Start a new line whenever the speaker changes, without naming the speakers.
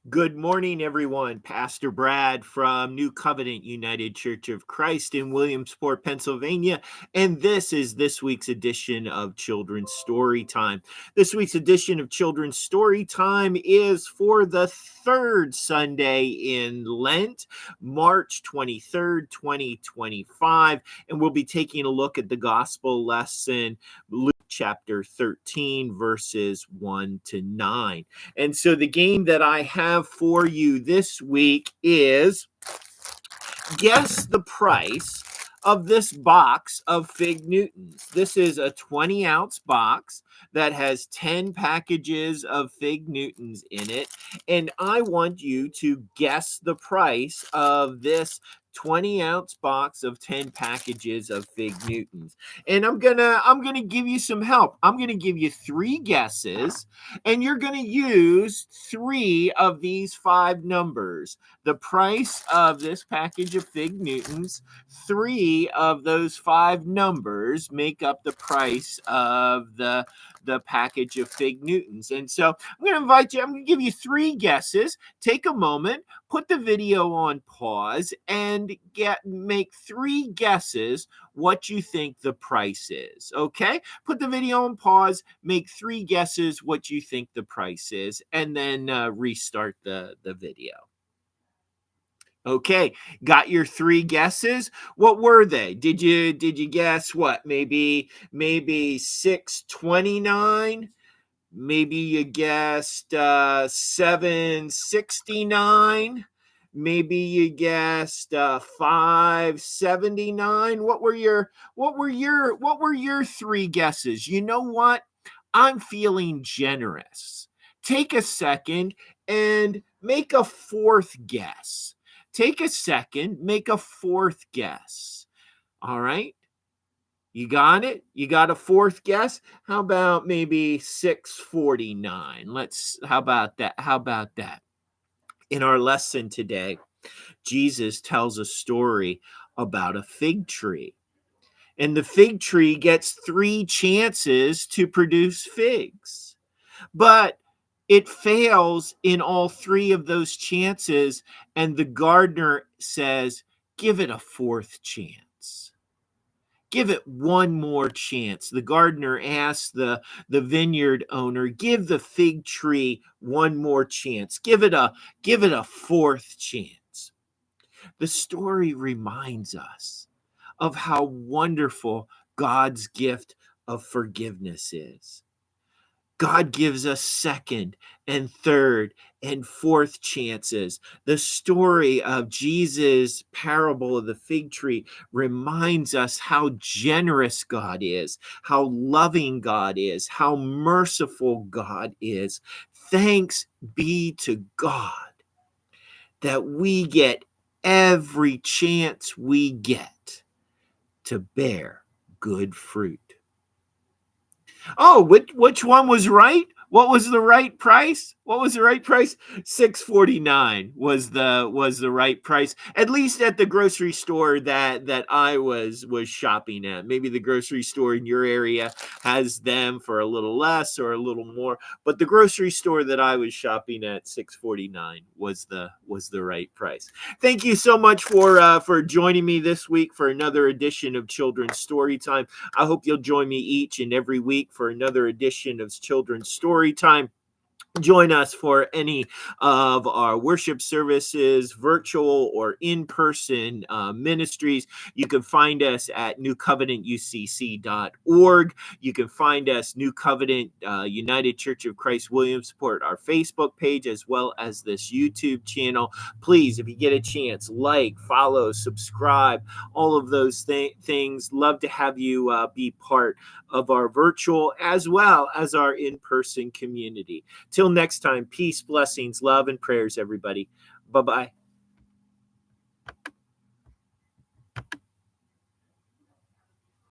Good morning, everyone. Pastor Brad from New Covenant United Church of Christ in Williamsport, Pennsylvania. And this is this week's edition of Children's Story Time. This week's edition of Children's Story Time is for the third Sunday in Lent, March 23rd, 2025. And we'll be taking a look at the gospel lesson, Luke chapter 13, verses 1 to 9. And so the game that I have for you this week is guess the price of this box of Fig Newtons. This is a 20-ounce box that has 10 packages of Fig Newtons in it. And I want you to guess the price of this 20-ounce box of 10 packages of Fig Newtons. And I'm gonna give you some help. I'm gonna give you 3 guesses, and you're gonna use 3 of these 5 numbers. The price of this package of Fig Newtons, 3 of those 5 numbers make up the price of the package of Fig Newtons. And so I'm going to give you 3 guesses. Take a moment, put the video on pause, and make 3 guesses what you think the price is. Okay? Put the video on pause, make 3 guesses what you think the price is, and then restart the video. Okay, got your 3 guesses. What were they? Did you guess what? Maybe $6.29. Maybe you guessed $7.69. Maybe you guessed $5.79. What were your 3 guesses? You know what? I'm feeling generous. Take a second and make a 4th guess. Take a second, make a 4th guess. All right? You got it? You got a 4th guess? How about maybe $6.49? How about that? In our lesson today, Jesus tells a story about a fig tree. And the fig tree gets 3 chances to produce figs. But it fails in all 3 of those chances, and the gardener says, give it a 4th chance. Give it one more chance. The gardener asks the vineyard owner, give the fig tree one more chance. Give it a 4th chance. The story reminds us of how wonderful God's gift of forgiveness is. God gives us 2nd and 3rd and 4th chances. The story of Jesus' parable of the fig tree reminds us how generous God is, how loving God is, how merciful God is. Thanks be to God that we get every chance we get to bear good fruit. Oh, which one was right? What was the right price? $6.49 was the right price. At least at the grocery store that I was shopping at. Maybe the grocery store in your area has them for a little less or a little more, but the grocery store that I was shopping at, $6.49 was the right price. Thank you so much for joining me this week for another edition of Children's Story Time. I hope you'll join me each and every week for another edition of Children's Story Time. Join us for any of our worship services, virtual or in-person ministries. You can find us at newcovenantucc.org. You can find us New Covenant United Church of Christ Williamsport, our Facebook page, as well as this YouTube channel. Please, if you get a chance, like, follow, subscribe, all of those things. Love to have you be part of our virtual as well as our in-person community. Till next time, peace, blessings, love, and prayers, everybody. Bye-bye.